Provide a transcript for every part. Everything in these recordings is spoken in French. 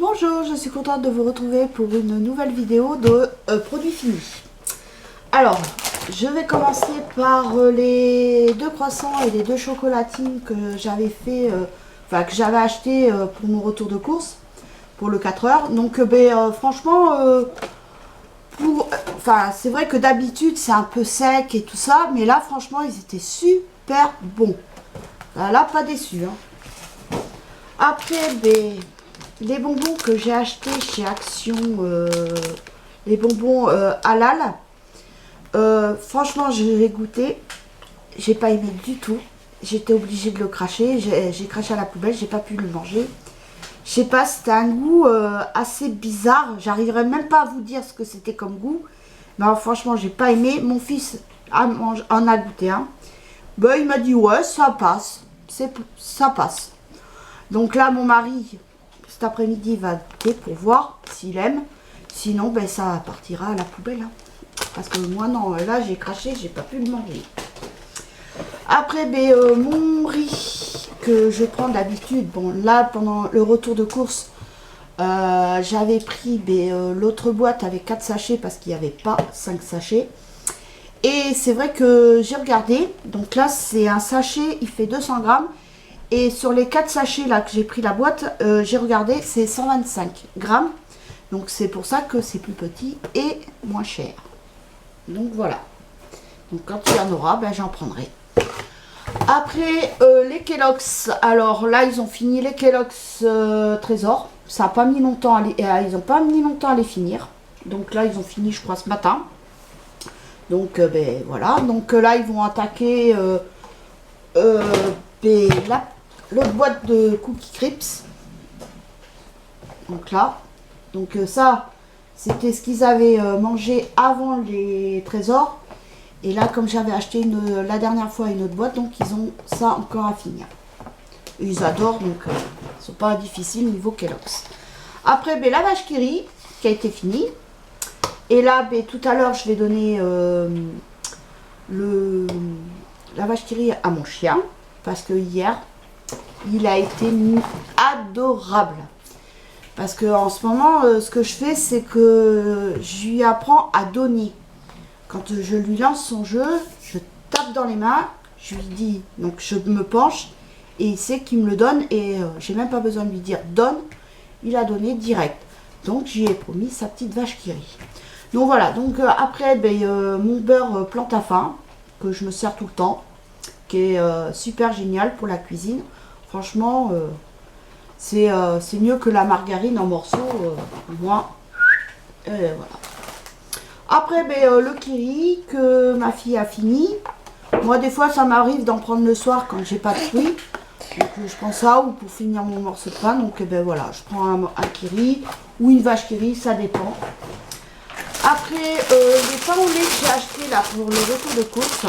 Bonjour, je suis contente de vous retrouver pour une nouvelle vidéo de produits finis. Alors, je vais commencer par les deux croissants et les deux chocolatines que j'avais fait, que j'avais acheté pour mon retour de course, pour le 4 heures. Donc, franchement, c'est vrai que d'habitude c'est un peu sec et tout ça, mais là, franchement, ils étaient super bons. Là, pas déçu. Hein. Après, les bonbons que j'ai achetés chez Action, les bonbons halal, franchement, je l'ai goûté. J'ai pas aimé du tout. J'étais obligée de le cracher. J'ai craché à la poubelle. J'ai pas pu le manger. Je sais pas, c'était un goût assez bizarre. J'arriverai même pas à vous dire ce que c'était comme goût. Mais alors, franchement, j'ai pas aimé. Mon fils en a goûté un. Ben, il m'a dit ouais, ça passe. Ça passe. Donc là, mon mari, cet après-midi, va goûter pour voir s'il aime. Sinon, ben, ça partira à la poubelle. Hein. Parce que moi, non, là, j'ai craché, j'ai pas pu le manger. Après, mon riz que je prends d'habitude. Bon, là, pendant le retour de course, j'avais pris l'autre boîte avec 4 sachets parce qu'il n'y avait pas 5 sachets. Et c'est vrai que j'ai regardé. Donc là, c'est un sachet, il fait 200 grammes. Et sur les 4 sachets là que j'ai pris la boîte, j'ai regardé, c'est 125 grammes. Donc c'est pour ça que c'est plus petit et moins cher. Donc voilà. Donc quand il y en aura, ben, j'en prendrai. Après, les Kellogg's. Alors là, ils ont fini les Kellogg's Trésor. Ça n'a pas mis longtemps à ils n'ont pas mis longtemps à les finir. Donc là, ils ont fini, je crois, ce matin. Donc voilà. Donc là, ils vont attaquer l'autre boîte de Cookie Crisp. Donc là, ça, c'était ce qu'ils avaient mangé avant les trésors. Et là, comme j'avais acheté la dernière fois une autre boîte, donc ils ont ça encore à finir. Et ils adorent, donc ils sont pas difficiles niveau Kellogg's. Après, la vache qui rit, qui a été finie. Et là, tout à l'heure, je vais donner la vache qui rit à mon chien. Parce que hier, il a été adorable. Parce que en ce moment, ce que je fais, c'est que je lui apprends à donner. Quand je lui lance son jeu, je tape dans les mains, je lui dis, donc je me penche, et il sait qu'il me le donne, et j'ai même pas besoin de lui dire donne, il a donné direct. Donc j'y ai promis sa petite vache qui rit. Donc voilà, donc après, mon beurre plante à faim, que je me sers tout le temps, qui est super génial pour la cuisine. Franchement, c'est mieux que la margarine en morceaux. Moi, voilà. Après, le kiri que ma fille a fini. Moi, des fois, ça m'arrive d'en prendre le soir quand j'ai pas de fruits. Donc, je prends ça ou pour finir mon morceau de pain. Donc, voilà, je prends un kiri ou une vache kiri, ça dépend. Après, les pains au lait que j'ai acheté là pour le retour de course.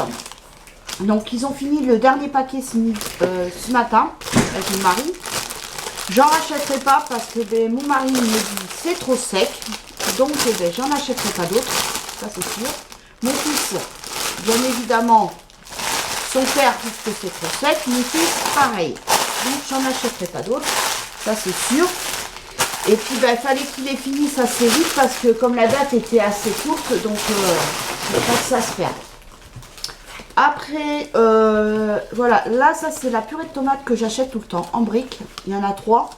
Donc, ils ont fini le dernier paquet ce matin avec mon mari. J'en rachèterai pas parce que mon mari me dit c'est trop sec. Donc, j'en achèterai pas d'autres. Ça, c'est sûr. Mon fils, bien évidemment, son père, puisque c'est trop sec. Mon fils, pareil. Donc, j'en achèterai pas d'autres. Ça, c'est sûr. Et puis, il fallait qu'il ait fini ça assez vite parce que comme la date était assez courte, donc, je ne veux pas que ça se perde. Après, voilà, là, ça, c'est la purée de tomates que j'achète tout le temps, en briques. Il y en a 3.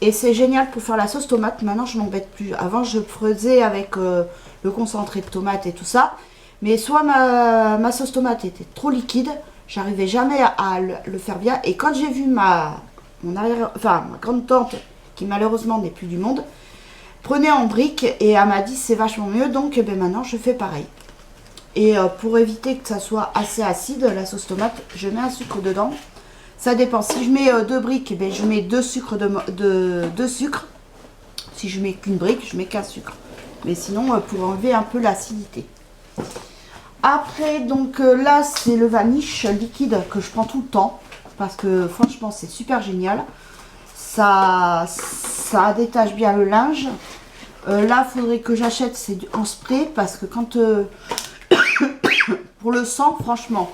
Et c'est génial pour faire la sauce tomate. Maintenant, je m'embête plus. Avant, je faisais avec le concentré de tomate et tout ça. Mais soit ma sauce tomate était trop liquide, j'arrivais jamais à le faire bien. Et quand j'ai vu ma grande tante, qui malheureusement n'est plus du monde, prenait en briques et elle m'a dit c'est vachement mieux. Donc, maintenant, je fais pareil. Et pour éviter que ça soit assez acide, la sauce tomate, je mets un sucre dedans. Ça dépend. Si je mets 2 briques, je mets 2 sucres. Si je mets qu'une brique, je mets qu'un sucre. Mais sinon, pour enlever un peu l'acidité. Après, donc là, c'est le vanish liquide que je prends tout le temps. Parce que franchement, c'est super génial. Ça détache bien le linge. Là, il faudrait que j'achète, c'est en spray. Parce que quand... pour le sang, franchement...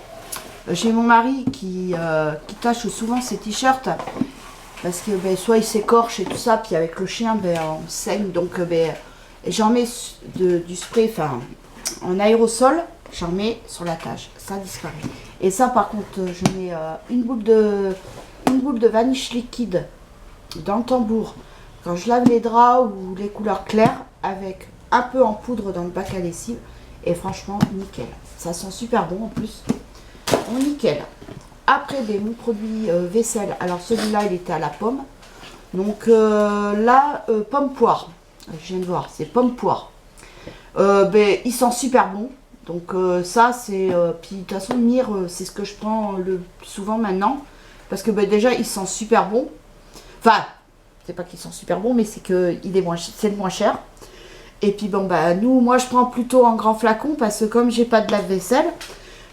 J'ai mon mari qui tâche souvent ses t-shirts parce que ben, soit il s'écorche et tout ça, puis avec le chien, ben, on saigne. Donc ben, j'en mets du spray, enfin en aérosol, j'en mets sur la tâche, ça disparaît. Et ça par contre, je mets une boule de vaniche liquide dans le tambour quand je lave les draps ou les couleurs claires, avec un peu en poudre dans le bac à lessive, et franchement nickel, ça sent super bon en plus. Bon, nickel. Après ben, mon produit vaisselle, alors celui-là il était à la pomme, donc là pomme poire, je viens de voir, c'est pomme poire. Ben, il sent super bon, donc ça c'est, puis de toute façon Mire, c'est ce que je prends le plus souvent maintenant, parce que ben, déjà il sent super bon, enfin c'est pas qu'il sent super bon, mais c'est que c'est le moins cher. Et puis bon bah moi je prends plutôt en grand flacon, parce que comme j'ai pas de lave-vaisselle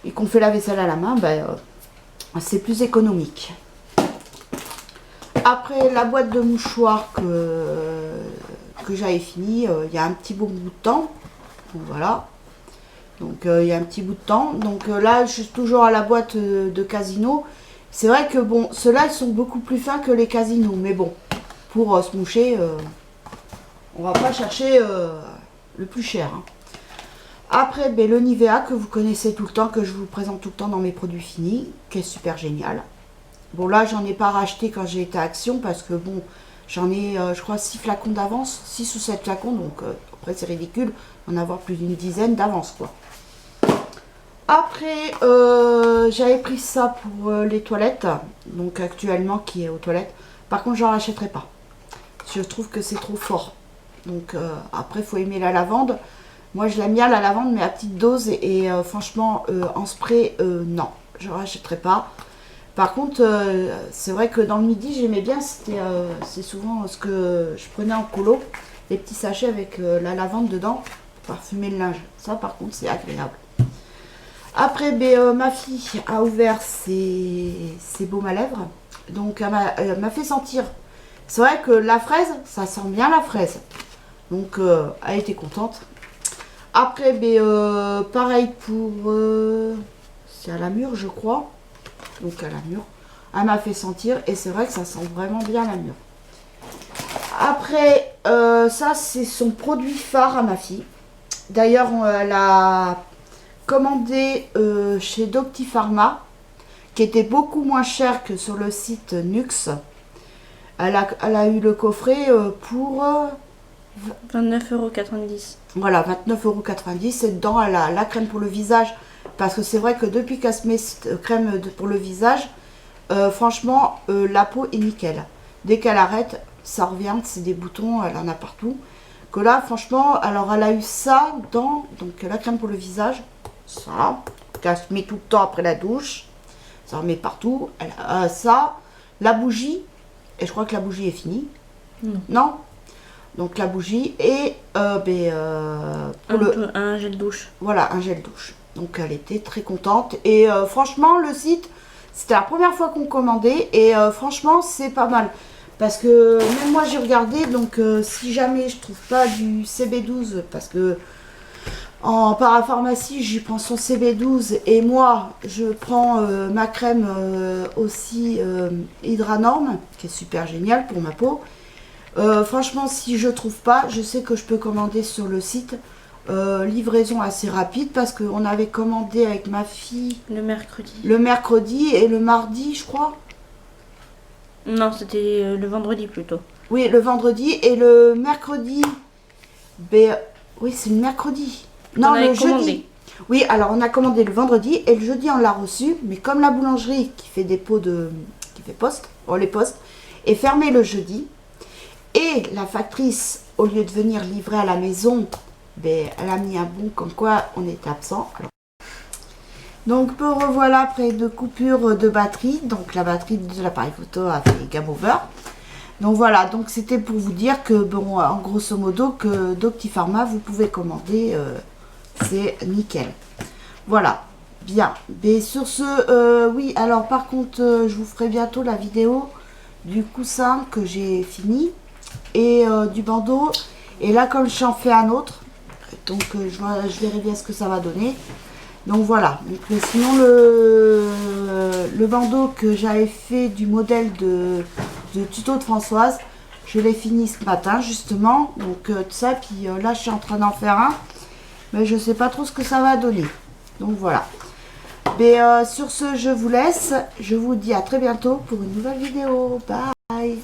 et qu'on fait la vaisselle à la main, c'est plus économique. Après la boîte de mouchoirs que j'avais fini, il y a un petit bout de temps. Donc voilà. Donc il y a un petit bout de temps. Donc là je suis toujours à la boîte de Casino. C'est vrai que bon, ceux-là ils sont beaucoup plus fins que les Casino, mais bon, pour se moucher, on va pas chercher le plus cher. Hein. Après, ben, le Nivea que vous connaissez tout le temps, que je vous présente tout le temps dans mes produits finis, qui est super génial. Bon là, j'en ai pas racheté quand j'ai été à Action, parce que bon, j'en ai, je crois, 6 flacons d'avance, 6 ou 7 flacons, donc après c'est ridicule d'en avoir plus d'une dizaine d'avance, quoi. Après, j'avais pris ça pour les toilettes, donc actuellement qui est aux toilettes. Par contre, j'en rachèterai pas. Je trouve que c'est trop fort. Donc après, il faut aimer la lavande. Moi, je l'aime bien la lavande, mais à petite dose. Et franchement, en spray, non, je ne rachèterai pas. Par contre, c'est vrai que dans le midi, j'aimais bien. C'est souvent ce que je prenais en colo. Les petits sachets avec la lavande dedans pour parfumer le linge. Ça, par contre, c'est agréable. Après, ma fille a ouvert ses baumes à lèvres. Donc, elle m'a fait sentir. C'est vrai que la fraise, ça sent bien la fraise. Donc, elle était contente. Après, pareil pour... c'est à la mûre, je crois. Donc, à la mûre. Elle m'a fait sentir. Et c'est vrai que ça sent vraiment bien la mûre. Après, ça, c'est son produit phare à ma fille. D'ailleurs, elle a commandé chez Docti-Pharma, qui était beaucoup moins cher que sur le site Nux. Elle a eu le coffret pour 29,90 €. Voilà, 29,90 €. Et dedans, elle a la crème pour le visage. Parce que c'est vrai que depuis qu'elle se met cette crème pour le visage, franchement, la peau est nickel. Dès qu'elle arrête, ça revient, c'est des boutons, elle en a partout. Que là, franchement, alors elle a eu ça dans donc la crème pour le visage. Ça, qu'elle se met tout le temps après la douche. Ça remet partout. Elle a ça, la bougie. Et je crois que la bougie est finie. Non. Donc la bougie et un gel douche. Voilà, un gel douche. Donc elle était très contente. Et franchement, le site, c'était la première fois qu'on commandait. Et franchement, c'est pas mal. Parce que même moi, j'ai regardé. Donc si jamais je trouve pas du CB12, parce que en parapharmacie, j'y prends son CB12. Et moi, je prends ma crème aussi Hydranorm, qui est super géniale pour ma peau. Franchement, si je trouve pas, je sais que je peux commander sur le site. Livraison assez rapide, parce qu'on avait commandé avec ma fille le mercredi. Le mercredi et le mardi, je crois. Non, c'était le vendredi plutôt. Oui, le vendredi et le mercredi. Oui, c'est le mercredi. Non, le jeudi. Oui, alors on a commandé le vendredi et le jeudi on l'a reçu, mais comme la boulangerie qui fait des pots qui fait poste, les postes, est fermée le jeudi. Et la factrice, au lieu de venir livrer à la maison, elle a mis un bon comme quoi on était absent. Donc me revoilà après de coupure de batterie. Donc la batterie de l'appareil photo a fait game over. Donc voilà, donc c'était pour vous dire que bon, en grosso modo, que Docti-Pharma, vous pouvez commander, c'est nickel. Voilà, bien. Mais sur ce, oui, alors par contre, je vous ferai bientôt la vidéo du coussin que j'ai fini et du bandeau. Et là, comme j'en fais un autre, donc je verrai bien ce que ça va donner. Donc voilà, donc, sinon le bandeau que j'avais fait du modèle du de tuto de Françoise. Je l'ai fini ce matin justement. Donc tout ça, puis là je suis en train d'en faire un. Mais je sais pas trop ce que ça va donner. Donc voilà. Mais sur ce, je vous laisse. Je vous dis à très bientôt pour une nouvelle vidéo. Bye.